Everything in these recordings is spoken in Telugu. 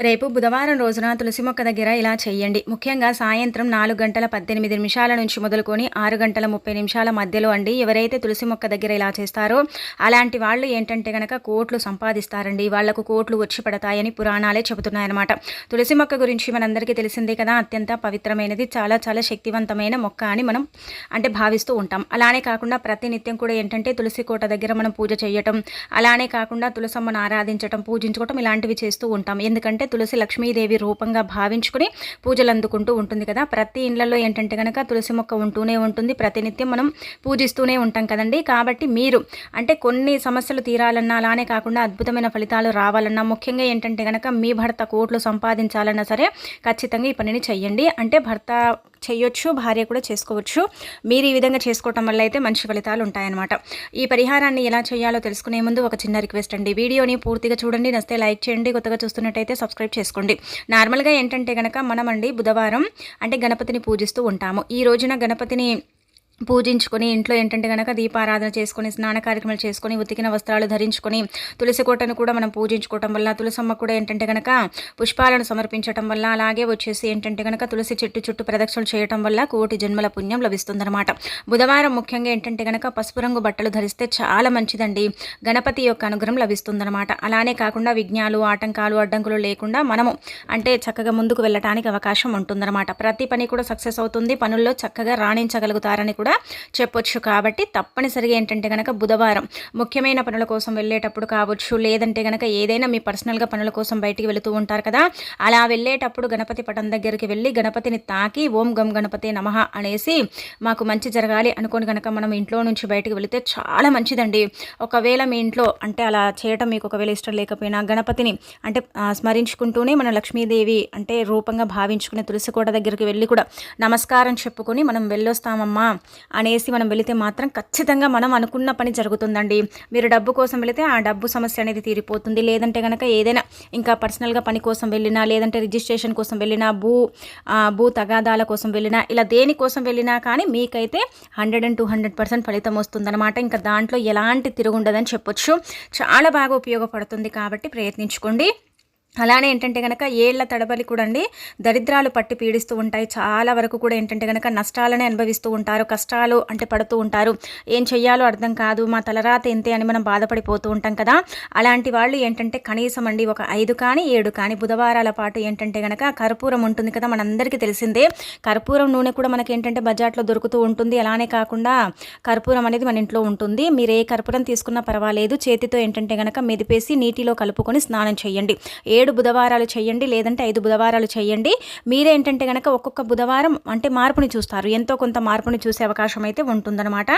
రేపు బుధవారం రోజున తులసి మొక్క దగ్గర ఇలా చేయండి. ముఖ్యంగా సాయంత్రం 4:18 నుంచి మొదలుకొని 6:30 మధ్యలో అండి. ఎవరైతే తులసి మొక్క దగ్గర ఇలా చేస్తారో అలాంటి వాళ్ళు ఏంటంటే గనక కోట్లు సంపాదిస్తారండి. వాళ్లకు కోట్లు వచ్చి పడతాయని పురాణాలే చెబుతున్నాయన్నమాట. తులసి మొక్క గురించి మనందరికీ తెలిసిందే కదా. అత్యంత పవిత్రమైనది, చాలా చాలా శక్తివంతమైన మొక్క అని మనం భావిస్తూ ఉంటాం. అలానే కాకుండా ప్రతినిత్యం కూడా ఏంటంటే తులసి కోట దగ్గర మనం పూజ చేయటం, అలానే కాకుండా తులసమ్మను ఆరాధించటం, పూజించుకోవటం ఇలాంటివి చేస్తూ ఉంటాం. ఎందుకంటే తులసి లక్ష్మీదేవి రూపంగా భావించుకుని పూజలు అందుకుంటూ ఉంటుంది కదా. ప్రతి ఇళ్లలో ఏంటంటే కనుక తులసి మొక్క ఉంటూనే ఉంటుంది. ప్రతినిత్యం మనం పూజిస్తూనే ఉంటాం కదండి. కాబట్టి మీరు కొన్ని సమస్యలు తీరాలన్నా, అలానే కాకుండా అద్భుతమైన ఫలితాలు రావాలన్నా, ముఖ్యంగా ఏంటంటే కనుక మీ భర్త కోట్లు సంపాదించాలన్నా సరే ఖచ్చితంగా ఈ పనిని చెయ్యండి. భర్త చేయొచ్చు, భార్య కూడా చేసుకోవచ్చు. మీరు ఈ విధంగా చేసుకోవటం వల్ల అయితే మంచి ఫలితాలు ఉంటాయన్నమాట. ఈ పరిహారాన్ని ఎలా చేయాలో తెలుసుకునే ముందు ఒక చిన్న రిక్వెస్ట్ అండి. వీడియోని పూర్తిగా చూడండి, నచ్చితే లైక్ చేయండి, కొత్తగా చూస్తున్నట్టయితే సబ్స్క్రైబ్ చేసుకోండి. నార్మల్గా ఏంటంటే కనుక మనం బుధవారం గణపతిని పూజిస్తూ ఉంటాము. ఈ రోజున గణపతిని పూజించుకొని ఇంట్లో ఏంటంటే కనుక దీపారాధన చేసుకొని, స్నాన కార్యక్రమాలు చేసుకొని, ఉతికిన వస్త్రాలు ధరించుకొని, తులసి కోటను కూడా మనం పూజించుకోవటం వల్ల, తులసమ్మ కూడా ఏంటంటే కనుక పుష్పాలను సమర్పించడం వల్ల, అలాగే వచ్చేసి ఏంటంటే కనుక తులసి చెట్టు చుట్టూ ప్రదక్షిణలు చేయడం వల్ల కోటి జన్మల పుణ్యం లభిస్తుందన్నమాట. బుధవారం ముఖ్యంగా ఏంటంటే కనుక పసుపు రంగు బట్టలు ధరిస్తే చాలా మంచిదండి. గణపతి యొక్క అనుగ్రహం లభిస్తుందన్నమాట. అలానే కాకుండా విఘ్నాలు, ఆటంకాలు, అడ్డంకులు లేకుండా మనము చక్కగా ముందుకు వెళ్ళటానికి అవకాశం ఉంటుందన్నమాట. ప్రతి పని కూడా సక్సెస్ అవుతుంది, పనుల్లో చక్కగా రాణించగలుగుతారని కూడా చెప్పొచ్చు. కాబట్టి తప్పనిసరిగా ఏంటంటే కనుక బుధవారం ముఖ్యమైన పనుల కోసం వెళ్ళేటప్పుడు కావచ్చు, లేదంటే కనుక ఏదైనా మీ పర్సనల్గా పనుల కోసం బయటికి వెళుతూ ఉంటారు కదా, అలా వెళ్ళేటప్పుడు గణపతి పటం దగ్గరికి వెళ్ళి గణపతిని తాకి ఓం గం గణపతి నమః అనేసి మాకు మంచి జరగాలి అనుకోని కనుక మనం ఇంట్లో నుంచి బయటికి వెళితే చాలా మంచిదండి. ఒకవేళ మీ ఇంట్లో అలా చేయటం మీకు ఒకవేళ ఇష్టం లేకపోయినా గణపతిని స్మరించుకుంటూనే మన లక్ష్మీదేవి రూపంగా భావించుకునే తులసి కోట దగ్గరికి వెళ్ళి కూడా నమస్కారం చెప్పుకొని మనం వెళ్ళొస్తామమ్మా అనేసి మనం వెళితే మాత్రం ఖచ్చితంగా మనం అనుకున్న పని జరుగుతుందండి. మీరు డబ్బు కోసం వెళితే ఆ డబ్బు సమస్య అనేది తీరిపోతుంది. లేదంటే కనుక ఏదైనా ఇంకా పర్సనల్గా పని కోసం వెళ్ళినా, లేదంటే రిజిస్ట్రేషన్ కోసం వెళ్ళినా, భూ తగాదాల కోసం వెళ్ళినా, ఇలా దేనికోసం వెళ్ళినా కానీ మీకైతే 100% ఫలితం వస్తుందన్నమాట. ఇంకా దాంట్లో ఎలాంటి తిరుగుండదని చెప్పొచ్చు. చాలా బాగా ఉపయోగపడుతుంది. కాబట్టి ప్రయత్నించుకోండి. అలానే ఏంటంటే కనుక ఏళ్ల తడబలి కూడా దరిద్రాలు పట్టి పీడిస్తూ ఉంటాయి. చాలా వరకు కూడా ఏంటంటే కనుక నష్టాలనే అనుభవిస్తూ ఉంటారు, కష్టాలు పడుతూ ఉంటారు. ఏం చెయ్యాలో అర్థం కాదు, మా తలరాత ఎంతే అని మనం బాధపడిపోతూ ఉంటాం కదా. అలాంటి వాళ్ళు ఏంటంటే కనీసం ఒక 5 కానీ 7 కానీ బుధవారాల పాటు ఏంటంటే కనుక కర్పూరం ఉంటుంది కదా, మనందరికీ తెలిసిందే. కర్పూరం నూనె కూడా మనకి ఏంటంటే బజార్లో దొరుకుతూ ఉంటుంది. అలానే కాకుండా కర్పూరం అనేది మన ఇంట్లో ఉంటుంది. మీరు ఏ కర్పూరం తీసుకున్నా పర్వాలేదు, చేతితో ఏంటంటే కనుక మెదిపేసి నీటిలో కలుపుకొని స్నానం చేయండి. 7 బుధవారాలు చేయండి, లేదంటే 5 బుధవారాలు చేయండి. మీరేంటంటే కనుక ఒక్కొక్క బుధవారం మార్పుని చూస్తారు, ఎంతో కొంత మార్పుని చూసే అవకాశం అయితే ఉంటుందన్నమాట.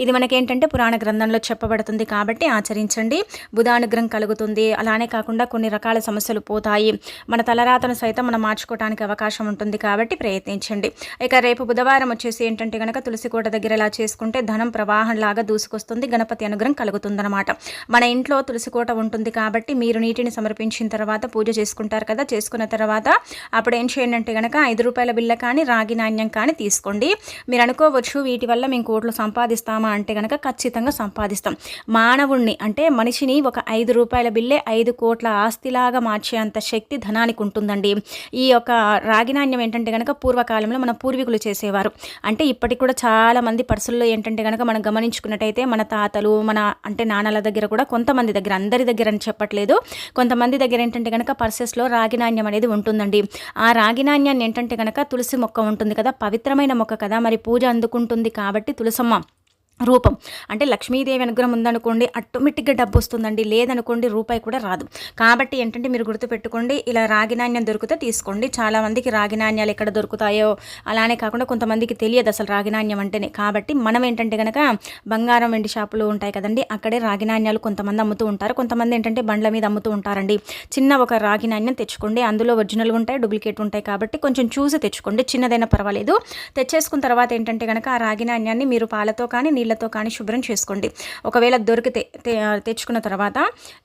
ఇది మనకేంటంటే పురాణ గ్రంథంలో చెప్పబడుతుంది. కాబట్టి ఆచరించండి, బుధానుగ్రహం కలుగుతుంది. అలానే కాకుండా కొన్ని రకాల సమస్యలు పోతాయి, మన తలరాతను సైతం మనం మార్చుకోవడానికి అవకాశం ఉంటుంది. కాబట్టి ప్రయత్నించండి. ఇక రేపు బుధవారం వచ్చేసి ఏంటంటే కనుక తులసి కోట దగ్గర ఇలా చేసుకుంటే ధనం ప్రవాహంలాగా దూసుకొస్తుంది, గణపతి అనుగ్రహం కలుగుతుందన్నమాట. మన ఇంట్లో తులసి కోట ఉంటుంది కాబట్టి మీరు నీటిని సమర్పించిన తర్వాత పూజ చేసుకుంటారు కదా. చేసుకున్న తర్వాత అప్పుడు ఏం చేయండి అంటే కనుక 5 రూపాయల బిళ్ళ కానీ రాగి నాణ్యం కానీ తీసుకోండి. మీరు అనుకోవచ్చు వీటి వల్ల మేము కోట్లు సంపాదిస్తామా అంటే కనుక ఖచ్చితంగా సంపాదిస్తాం. మానవుణ్ణి మనిషిని ఒక 5 రూపాయల బిల్లే 5 కోట్ల ఆస్తిలాగా మార్చేంత శక్తి ధనానికి ఉంటుందండి. ఈ యొక్క రాగి నాణ్యం ఏంటంటే కనుక పూర్వకాలంలో మన పూర్వీకులు చేసేవారు. ఇప్పటికి కూడా చాలా మంది పర్సుల్లో ఏంటంటే కనుక మనం గమనించుకున్నట్టయితే మన తాతలు, మన నాన్నల దగ్గర కూడా కొంతమంది దగ్గర, అందరి దగ్గర అని చెప్పట్లేదు, కొంతమంది దగ్గర ఏంటంటే కనుక పర్సెస్లో రాగి నాణ్యం అనేది ఉంటుందండి. ఆ రాగి నాణ్యాన్ని ఏంటంటే కనుక తులసి మొక్క ఉంటుంది కదా, పవిత్రమైన మొక్క కదా, మరి పూజ అందుకుంటుంది కాబట్టి తులసమ్మ రూపం లక్ష్మీదేవి అనుగ్రహం ఉందనుకోండి ఆటోమేటిక్గా డబ్బు వస్తుందండి. లేదనుకోండి రూపాయి కూడా రాదు. కాబట్టి ఏంటంటే మీరు గుర్తుపెట్టుకోండి, ఇలా రాగి నాణ్యం దొరికితే తీసుకోండి. చాలామందికి రాగి నాణ్యాలు ఎక్కడ దొరుకుతాయో, అలానే కాకుండా కొంతమందికి తెలియదు అసలు రాగి నాణ్యం అంటేనే. కాబట్టి మనం ఏంటంటే కనుక బంగారం వెండి షాపులు ఉంటాయి కదండి, అక్కడే రాగి నాణ్యాలు కొంతమంది అమ్ముతూ ఉంటారు. కొంతమంది ఏంటంటే బండ్ల మీద అమ్ముతూ ఉంటారండి. చిన్న ఒక రాగి నాణ్యం తెచ్చుకోండి. అందులో ఒరిజినల్ ఉంటాయి, డూప్లికేట్ ఉంటాయి. కాబట్టి కొంచెం చూసి తెచ్చుకోండి, చిన్నదైనా పర్వాలేదు. తెచ్చేసుకున్న తర్వాత ఏంటంటే కనుక ఆ రాగి నాణ్యాన్ని మీరు పాలతో కానీ నీళ్ళతో కానీ శుభ్రం చేసుకోండి. ఒకవేళ దొరికితే తెచ్చుకున్న తర్వాత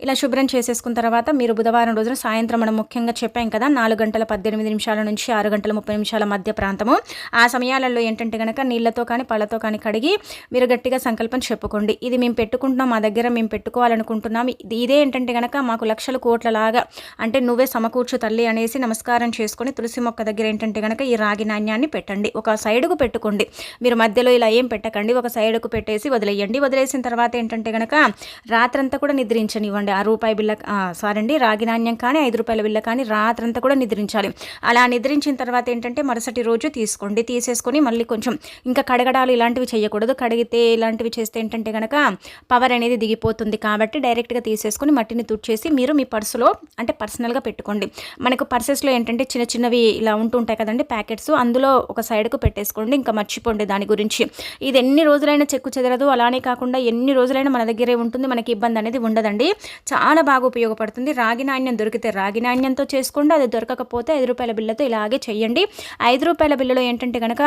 ఇలా శుభ్రం చేసేసుకున్న తర్వాత మీరు బుధవారం రోజున సాయంత్రం మనం ముఖ్యంగా చెప్పాం కదా 4:18 నుంచి 6:30 మధ్య ప్రాంతము. ఆ సమయాలలో ఏంటంటే కనుక నీళ్ళతో కానీ పళ్ళతో కానీ కడిగి మీరు గట్టిగా సంకల్పం చెప్పుకోండి. ఇది మేము పెట్టుకుంటున్నాం, మా దగ్గర మేము పెట్టుకోవాలనుకుంటున్నాం, ఇదే ఏంటంటే కనుక మాకు లక్షల కోట్లలాగా అంటే నువ్వే సమకూర్చు తల్లి అనేసి నమస్కారం చేసుకొని తులసి మొక్క దగ్గర ఏంటంటే కనుక ఈ రాగి నాణ్యాన్ని పెట్టండి. ఒక సైడుకు పెట్టుకోండి, మీరు మధ్యలో ఇలా ఏం పెట్టకండి, ఒక సైడుకు పెట్టేసి వదిలేయండి. వదిలేసిన తర్వాత ఏంటంటే కనుక రాత్రంతా కూడా నిద్రించనివ్వండి. ఆ రూపాయి బిల్ల రాగి నాణ్యం కానీ 5 రూపాయల బిల్ల కానీ రాత్రంతా కూడా నిద్రించాలి. అలా నిద్రించిన తర్వాత ఏంటంటే మరుసటి రోజు తీసుకోండి. తీసేసుకొని మళ్ళీ కొంచెం ఇంకా కడగడాలు ఇలాంటివి చేయకూడదు. కడిగితే ఇలాంటివి చేస్తే ఏంటంటే కనుక పవర్ అనేది దిగిపోతుంది. కాబట్టి డైరెక్ట్గా తీసేసుకొని మట్టిని తుడిచేసి మీరు మీ పర్సులో అంటే పర్సనల్గా పెట్టుకోండి. మనకు పర్సెస్లో ఏంటంటే చిన్న చిన్నవి ఇలా ఉంటుంటాయి కదండి ప్యాకెట్స్, అందులో ఒక సైడ్కు పెట్టేసుకోండి. ఇంకా మర్చిపోండి దాని గురించి. ఇది ఎన్ని రోజులైనా చెక్కు చెదరదు. అలానే కాకుండా ఎన్ని రోజులైనా మన దగ్గరే ఉంటుంది, మనకి ఇబ్బంది అనేది ఉండదండి. చాలా బాగా ఉపయోగపడుతుంది. రాగి నాణ్యం దొరికితే రాగి నాణ్యంతో చేసుకోండి, అది దొరకకపోతే 5 రూపాయల బిల్లతో ఇలాగే చెయ్యండి. 5 రూపాయల బిల్లలో ఏంటంటే కనుక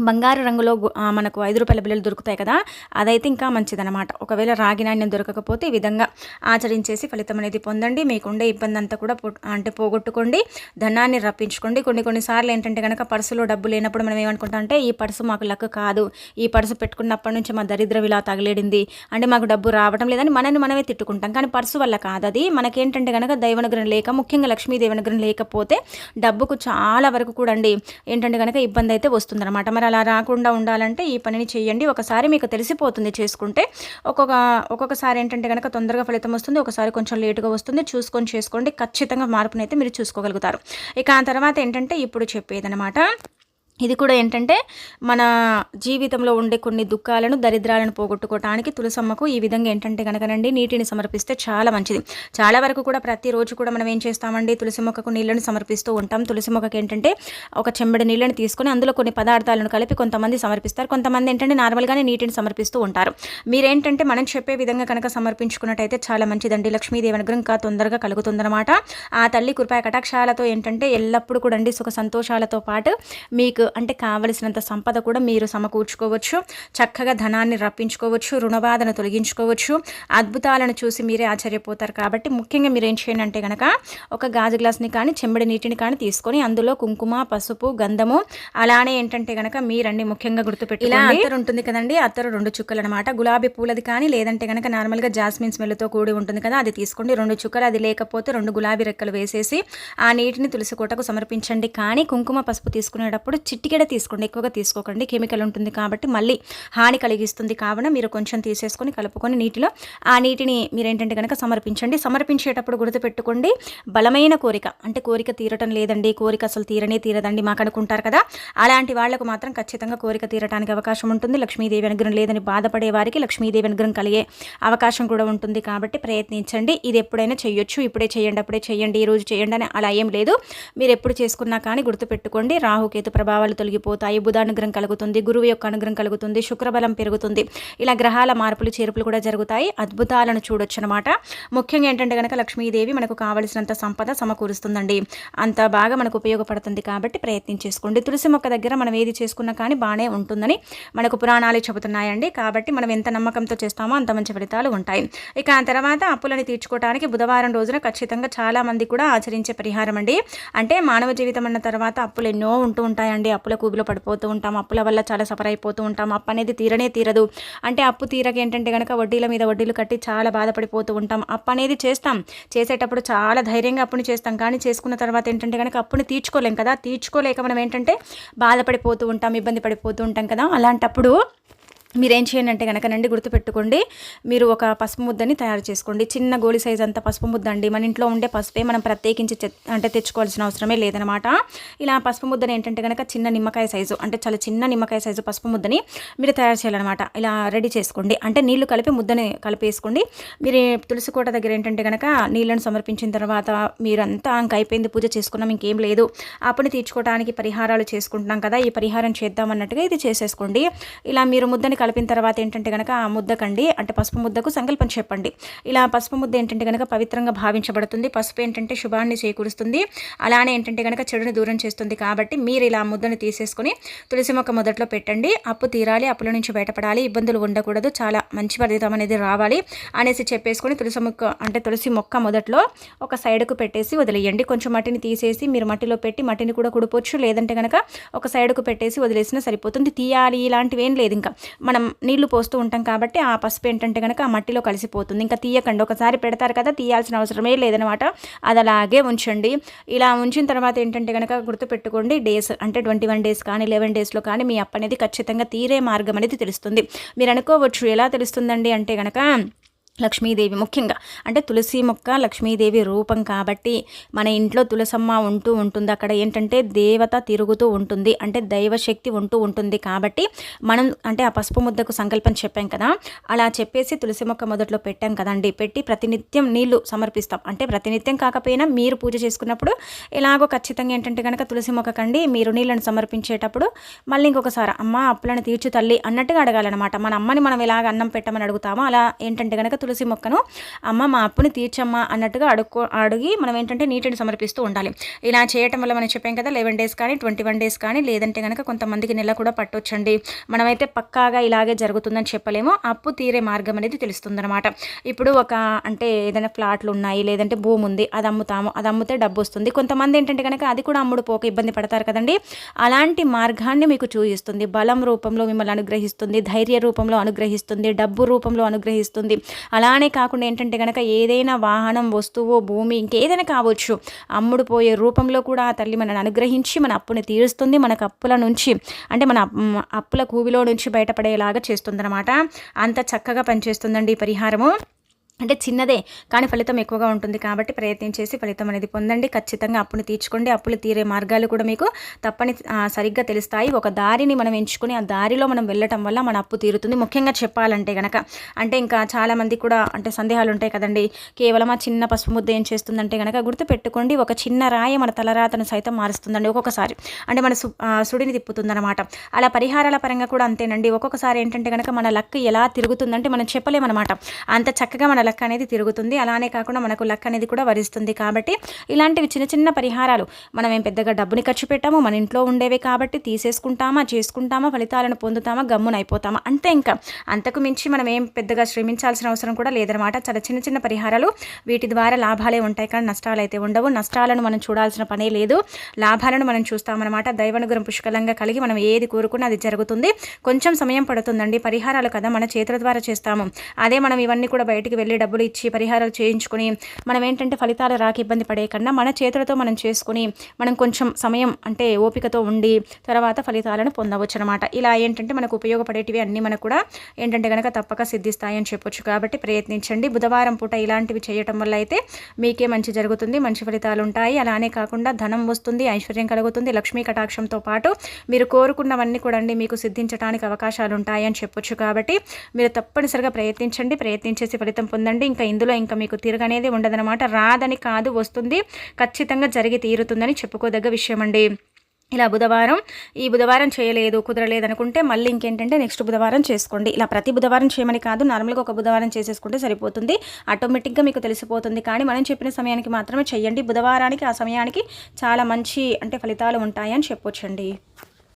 బంగారు రంగులో మనకు 5 రూపాయల బిళ్ళలు దొరుకుతాయి కదా, అదైతే ఇంకా మంచిదన్నమాట. ఒకవేళ రాగి నాణ్యం దొరకకపోతే ఈ విధంగా ఆచరించేసి ఫలితం అనేది పొందండి. మీకుండే ఇబ్బంది అంతా కూడా అంటే పోగొట్టుకోండి, ధనాన్ని రప్పించుకోండి. కొన్నిసార్లు ఏంటంటే కనుక పర్సులో డబ్బు లేనప్పుడు మనం ఏమనుకుంటాం అంటే ఈ పర్సు మాకు లక్ కాదు, ఈ పర్సు పెట్టుకున్నప్పటి నుంచి మా దరిద్రం ఇలా తగిలేడింది అంటే మాకు డబ్బు రావడం లేదని మనమే తిట్టుకుంటాం. కానీ పర్సు వల్ల కాదు, అది మనకేంటంటే కనుక దైవనుగ్రహం లేక, ముఖ్యంగా లక్ష్మీదేవి అనుగ్రహం లేకపోతే డబ్బుకు చాలా వరకు కూడా అండి ఏంటంటే కనుక ఇబ్బంది అయితే వస్తుందన్నమాట. మరి అలా రాకుండా ఉండాలంటే ఈ పనిని చేయండి. ఒకసారి మీకు తెలిసిపోతుంది చేసుకుంటే. ఒక్కొక్కసారి ఏంటంటే కనుక తొందరగా ఫలితం వస్తుంది, ఒకసారి కొంచెం లేటుగా వస్తుంది. చూసుకొని చేసుకోండి, ఖచ్చితంగా మార్పునైతే మీరు చూసుకోగలుగుతారు. ఇక ఆ తర్వాత ఏంటంటే ఇప్పుడు చెప్పేదనమాట, ఇది కూడా ఏంటంటే మన జీవితంలో ఉండే కొన్ని దుఃఖాలను దరిద్రాలను పోగొట్టుకోవడానికి తులసమ్మకు ఈ విధంగా ఏంటంటే కనుకనండి నీటిని సమర్పిస్తే చాలా మంచిది. చాలా వరకు కూడా ప్రతిరోజు కూడా మనం ఏం చేస్తామండి, తులసి మొక్కకు నీళ్ళని సమర్పిస్తూ ఉంటాం. తులసి మొక్కకి ఏంటంటే ఒక చెంబడి నీళ్ళని తీసుకొని అందులో కొన్ని పదార్థాలను కలిపి కొంతమంది సమర్పిస్తారు, కొంతమంది ఏంటంటే నార్మల్గానే నీటిని సమర్పిస్తూ ఉంటారు. మీరేంటంటే మనం చెప్పే విధంగా కనుక సమర్పించుకున్నట్టయితే చాలా మంచిదండి. లక్ష్మీదేవి అనుగ్రహం ఇంకా తొందరగా కలుగుతుందన్నమాట. ఆ తల్లి కృపా కటాక్షాలతో ఏంటంటే ఎల్లప్పుడూ కూడా అండి సుఖ సంతోషాలతో పాటు మీకు అంటే కావలసినంత సంపద కూడా మీరు సమకూర్చుకోవచ్చు, చక్కగా ధనాన్ని రప్పించుకోవచ్చు, రుణబాధను తొలగించుకోవచ్చు, అద్భుతాలను చూసి మీరే ఆశ్చర్యపోతారు. కాబట్టి ముఖ్యంగా మీరు ఏం చేయండి అంటే కనుక ఒక గాజు గ్లాస్ని కానీ చెంబడి నీటిని కానీ తీసుకొని అందులో కుంకుమ, పసుపు, గంధము, అలానే ఏంటంటే కనుక మీరండి ముఖ్యంగా గుర్తుపెట్టి ఇలా అత్తరు ఉంటుంది కదండి, అత్తరు 2 చుక్కలు అనమాట. గులాబీ పూలది కానీ లేదంటే కనుక నార్మల్గా జాస్మిన్ స్మెల్తో కూడి ఉంటుంది కదా, అది తీసుకోండి. 2 చుక్కలు, అది లేకపోతే 2 గులాబీ రెక్కలు వేసేసి ఆ నీటిని తులసి కోటకు సమర్పించండి. కానీ కుంకుమ, పసుపు తీసుకునేటప్పుడు చిటికెడ తీసుకోండి, ఎక్కువగా తీసుకోకండి. కెమికల్ ఉంటుంది కాబట్టి మళ్ళీ హాని కలిగిస్తుంది. కావున మీరు కొంచెం తీసేసుకొని కలుపుకొని నీటిలో ఆ నీటిని మీరేంటంటే కనుక సమర్పించండి. సమర్పించేటప్పుడు గుర్తుపెట్టుకోండి, బలమైన కోరిక అంటే కోరిక తీరటం లేదండి, కోరిక అసలు తీరదండి మాకు అనుకుంటారు కదా, అలాంటి వాళ్లకు మాత్రం ఖచ్చితంగా కోరిక తీరటానికి అవకాశం ఉంటుంది. లక్ష్మీదేవి అనుగ్రహం లేదని బాధపడే వారికి లక్ష్మీదేవి అనుగ్రహం కలిగే అవకాశం కూడా ఉంటుంది. కాబట్టి ప్రయత్నించండి. ఇది ఎప్పుడైనా చేయొచ్చు, ఇప్పుడే చేయండి, అప్పుడే చేయండి, ఈ రోజు చేయండి అని అలా ఏం లేదు. మీరు ఎప్పుడు చేసుకున్నా కానీ గుర్తుపెట్టుకోండి, రాహుకేతు ప్రభావాలు తొలగిపోతాయి, బుధానుగ్రహం కలుగుతుంది, గురువు యొక్క అనుగ్రహం కలుగుతుంది, శుక్రబలం పెరుగుతుంది. ఇలా గ్రహాల మార్పులు చేర్పులు కూడా జరుగుతాయి, అద్భుతాలను చూడొచ్చు అనమాట. ముఖ్యంగా ఏంటంటే కనుక లక్ష్మీదేవి మనకు కావలసినంత సంపద సమకూరుస్తుందండి, అంత బాగా మనకు ఉపయోగపడుతుంది. కాబట్టి ప్రయత్నించేసుకోండి. తులసి మొక్క దగ్గర మనం ఏది చేసుకున్నా కానీ బాగానే ఉంటుందని మనకు పురాణాలు చెబుతున్నాయండి. కాబట్టి మనం ఎంత నమ్మకంతో చేస్తామో అంత మంచి ఫలితాలు ఉంటాయి. ఇక ఆ తర్వాత అప్పులని తీర్చుకోవడానికి బుధవారం రోజున ఖచ్చితంగా చాలా మంది కూడా ఆచరించే పరిహారం అండి. అంటే మానవ జీవితం అన్న తర్వాత అప్పులు ఎన్నో ఉంటూ ఉంటాయండి. అప్పుల కూబిలో పడిపోతూ ఉంటాం, అప్పుల వల్ల చాలా సఫర్ అయిపోతూ ఉంటాం. అప్పు అనేది తీరదు. అంటే అప్పు తీరక ఏంటంటే కనుక వడ్డీల మీద వడ్డీలు కట్టి చాలా బాధపడిపోతూ ఉంటాం. అప్పు అనేది చేసేటప్పుడు చాలా ధైర్యంగా అప్పుని చేస్తాం, కానీ చేసుకున్న తర్వాత ఏంటంటే కనుక అప్పుని తీర్చుకోలేం కదా, తీర్చుకోలేక మనం ఏంటంటే బాధపడిపోతూ ఉంటాం, ఇబ్బంది పడిపోతూ ఉంటాం కదా. అలాంటప్పుడు మీరేం చేయండి అంటే కనుకనండి గుర్తుపెట్టుకోండి, మీరు ఒక పసుపు ముద్దని తయారు చేసుకోండి. చిన్న గోళీ సైజ్ అంత పసుపు ముద్ద అండి, మన ఇంట్లో ఉండే పసుపే, మనం ప్రత్యేకించి అంటే తెచ్చుకోవాల్సిన అవసరమే లేదనమాట. ఇలా పసుపు ముద్దని ఏంటంటే కనుక చిన్న నిమ్మకాయ సైజు అంటే చాలా చిన్న నిమ్మకాయ సైజు పసుపు ముద్దని మీరు తయారు చేయాలన్నమాట. ఇలా రెడీ చేసుకోండి. అంటే నీళ్లు కలిపి ముద్దని కలిపేసుకోండి. మీరు తులసి కోట దగ్గర ఏంటంటే కనుక నీళ్ళను సమర్పించిన తర్వాత మీరంతా ఇంక అయిపోయింది, పూజ చేసుకున్నాం, ఇంకేం లేదు, అప్పుని తీర్చుకోవడానికి పరిహారాలు చేసుకుంటున్నాం కదా, ఈ పరిహారం చేద్దామన్నట్టుగా ఇది చేసేసుకోండి. ఇలా మీరు ముద్దని కలిపిన తర్వాత ఏంటంటే కనుక ఆ ముద్దకండి అంటే పసుపు ముద్దకు సంకల్పం చెప్పండి. ఇలా పసుపు ముద్ద ఏంటంటే కనుక పవిత్రంగా భావించబడుతుంది. పసుపు ఏంటంటే శుభాన్ని చేకూరుస్తుంది, అలానే ఏంటంటే కనుక చెడుని దూరం చేస్తుంది. కాబట్టి మీరు ఇలా ముద్దను తీసేసుకొని తులసి మొక్క మొదట్లో పెట్టండి. అప్పు తీరాలి, అప్పుల నుంచి బయటపడాలి, ఇబ్బందులు ఉండకూడదు, చాలా మంచి ఫలితం అనేది రావాలి అనేసి చెప్పేసుకొని తులసి మొక్క మొదట్లో ఒక సైడ్కు పెట్టేసి వదిలేయండి. కొంచెం మట్టిని తీసేసి మీరు మట్టిలో పెట్టి మట్టిని కూడా కుడిపోవచ్చు, లేదంటే కనుక ఒక సైడ్కు పెట్టేసి వదిలేసినా సరిపోతుంది. తీయాలి ఇలాంటివి ఏం లేదు. ఇంకా మనం నీళ్లు పోస్తూ ఉంటాం కాబట్టి ఆ పసుపు ఏంటంటే కనుక ఆ మట్టిలో కలిసిపోతుంది. ఇంకా తీయకండి, ఒకసారి పెడతారు కదా తీయాల్సిన అవసరమే లేదనమాట. అది అలాగే ఉంచండి. ఇలా ఉంచిన తర్వాత ఏంటంటే కనుక గుర్తుపెట్టుకోండి, డేస్ అంటే 21 డేస్ కానీ 11 డేస్లో కానీ మీ అప్పు అనేది ఖచ్చితంగా తీరే మార్గం అనేది తెలుస్తుంది. మీరు అనుకోవచ్చు ఎలా తెలుస్తుందండి అంటే కనుక లక్ష్మీదేవి ముఖ్యంగా అంటే తులసి మొక్క లక్ష్మీదేవి రూపం కాబట్టి మన ఇంట్లో తులసమ్మ ఉంటుంది. అక్కడ ఏంటంటే దేవత తిరుగుతూ ఉంటుంది, అంటే దైవశక్తి ఉంటుంది. కాబట్టి మనం అంటే ఆ పసుపు ముద్దకు సంకల్పం చెప్పాం కదా, అలా చెప్పేసి తులసి మొక్క మొదట్లో పెట్టాం కదండి. పెట్టి ప్రతినిత్యం నీళ్లు సమర్పిస్తాం. అంటే ప్రతినిత్యం కాకపోయినా మీరు పూజ చేసుకున్నప్పుడు ఎలాగో ఖచ్చితంగా ఏంటంటే కనుక తులసి మొక్కకండి మీరు నీళ్ళను సమర్పించేటప్పుడు మళ్ళీ ఇంకొకసారి అమ్మ అప్పులను తీర్చు తల్లి అన్నట్టుగా అడగాలన్నమాట. మన అమ్మని మనం ఎలాగ అన్నం పెట్టమని అడుగుతామో అలా ఏంటంటే కనుక తులసి మొక్కను అమ్మ మా అప్పుని తీర్చమ్మా అన్నట్టుగా అడిగి మనం ఏంటంటే నీటిని సమర్పిస్తూ ఉండాలి. ఇలా చేయటం వల్ల మనం చెప్పాం కదా 11 డేస్ కానీ 21 డేస్ కానీ లేదంటే కనుక కొంతమందికి నెల కూడా పట్టొచ్చండి. మనమైతే పక్కాగా ఇలాగే జరుగుతుందని చెప్పలేము. అప్పు తీరే మార్గం అనేది తెలుస్తుందన్నమాట. ఇప్పుడు అంటే ఏదైనా ఫ్లాట్లు ఉన్నాయి, లేదంటే భూమి ఉంది, అది అమ్ముతాము, అది అమ్మితే డబ్బు వస్తుంది. కొంతమంది ఏంటంటే కనుక అది కూడా అమ్ముడు పోక ఇబ్బంది పడతారు కదండి. అలాంటి మార్గాన్ని మీకు చూపిస్తుంది. బలం రూపంలో మిమ్మల్ని అనుగ్రహిస్తుంది, ధైర్య రూపంలో అనుగ్రహిస్తుంది, డబ్బు రూపంలో అనుగ్రహిస్తుంది. అలానే కాకుండా ఏంటంటే కనుక ఏదైనా వాహనం, వస్తువు, భూమి ఇంకేదైనా కావచ్చు, అమ్ముడు పోయే రూపంలో కూడా ఆ తల్లి మనల్ని అనుగ్రహించి మన అప్పుని తీరుస్తుంది. మనకు అప్పుల నుంచి అంటే మన అప్పుల కూవిలో నుంచి బయటపడేలాగా చేస్తుందన్నమాట. అంత చక్కగా పనిచేస్తుందండి ఈ పరిహారము. అంటే చిన్నదే కానీ ఫలితం ఎక్కువగా ఉంటుంది. కాబట్టి ప్రయత్నం చేసి ఫలితం అనేది పొందండి. ఖచ్చితంగా అప్పుని తీర్చుకోండి. అప్పులు తీరే మార్గాలు కూడా మీకు సరిగ్గా తెలుస్తాయి. ఒక దారిని మనం ఎంచుకుని ఆ దారిలో మనం వెళ్ళటం వల్ల మన అప్పు తీరుతుంది. ముఖ్యంగా చెప్పాలంటే కనుక అంటే ఇంకా చాలామంది కూడా అంటే సందేహాలు ఉంటాయి కదండి. కేవలం ఆ చిన్న పసుపు ముద్ద ఏం చేస్తుందంటే కనుక గుర్తుపెట్టుకోండి, ఒక చిన్న రాయి మన తలరాతను సైతం మారుస్తుందండి ఒక్కొక్కసారి. అంటే మన సుడిని తిప్పుతుందన్నమాట. అలా పరిహారాల పరంగా కూడా అంతేనండి. ఒక్కొక్కసారి ఏంటంటే కనుక మన లక్ ఎలా తిరుగుతుందంటే మనం చెప్పలేమన్నమాట. అంత చక్కగా మన లక్ అనేది తిరుగుతుంది. అలానే కాకుండా మనకు లక్ అనేది కూడా వరిస్తుంది. కాబట్టి ఇలాంటివి చిన్న చిన్న పరిహారాలు మనం ఏం పెద్దగా డబ్బుని ఖర్చు పెట్టాము, మన ఇంట్లో ఉండేవే కాబట్టి తీసేసుకుంటామా, చేసుకుంటామా, ఫలితాలను పొందుతామా, గమ్మున అయిపోతామా అంతే. ఇంకా అంతకు మించి మనం ఏం పెద్దగా శ్రమించాల్సిన అవసరం కూడా లేదనమాట. చాలా చిన్న చిన్న పరిహారాలు, వీటి ద్వారా లాభాలే ఉంటాయి కానీ నష్టాలు అయితే ఉండవు. నష్టాలను మనం చూడాల్సిన పనే లేదు, లాభాలను మనం చూస్తామన్నమాట. దైవానుగ్రహం పుష్కలంగా కలిగి మనం ఏది కోరుకున్నా అది జరుగుతుంది. కొంచెం సమయం పడుతుందండి. పరిహారాలు కదా మన చేతుల ద్వారా చేస్తాము. అదే మనం ఇవన్నీ కూడా బయటికి వెళ్ళి డబ్బులు ఇచ్చి పరిహారాలు చేయించుకొని మనం ఏంటంటే ఫలితాలు రాక ఇబ్బంది పడే కన్నా మన చేతులతో మనం చేసుకుని మనం కొంచెం సమయం అంటే ఓపికతో ఉండి తర్వాత ఫలితాలను పొందవచ్చు అనమాట. ఇలా ఏంటంటే మనకు ఉపయోగపడేటివి అన్నీ మనకు కూడా ఏంటంటే కనుక తప్పక సిద్ధిస్తాయని చెప్పొచ్చు. కాబట్టి ప్రయత్నించండి. బుధవారం పూట ఇలాంటివి చేయటం వల్ల అయితే మీకే మంచి జరుగుతుంది, మంచి ఫలితాలు ఉంటాయి. అలానే కాకుండా ధనం వస్తుంది, ఐశ్వర్యం కలుగుతుంది, లక్ష్మీ కటాక్షంతో పాటు మీరు కోరుకున్నవన్నీ కూడా మీకు సిద్ధించడానికి అవకాశాలు ఉంటాయని చెప్పొచ్చు. కాబట్టి మీరు తప్పనిసరిగా ప్రయత్నించేసి ఫలితం పొందండి. ఇంకా ఇందులో ఇంకా మీకు తిరగనేది ఉండదన్నమాట. రాదని కాదు, వస్తుంది, ఖచ్చితంగా జరిగి తీరుతుందని చెప్పుకోదగ్గ విషయం అండి. ఇలా ఈ బుధవారం చేయలేదు, కుదరలేదు అనుకుంటే మళ్ళీ ఇంకేంటంటే నెక్స్ట్ బుధవారం చేసుకోండి. ఇలా ప్రతి బుధవారం చేయమని కాదు, నార్మల్గా ఒక బుధవారం చేసేసుకుంటే సరిపోతుంది. ఆటోమేటిక్గా మీకు తెలిసిపోతుంది. కానీ మనం చెప్పిన సమయానికి మాత్రమే చేయండి. బుధవారానికి ఆ సమయానికి చాలా మంచి అంటే ఫలితాలు ఉంటాయని చెప్పొచ్చండి.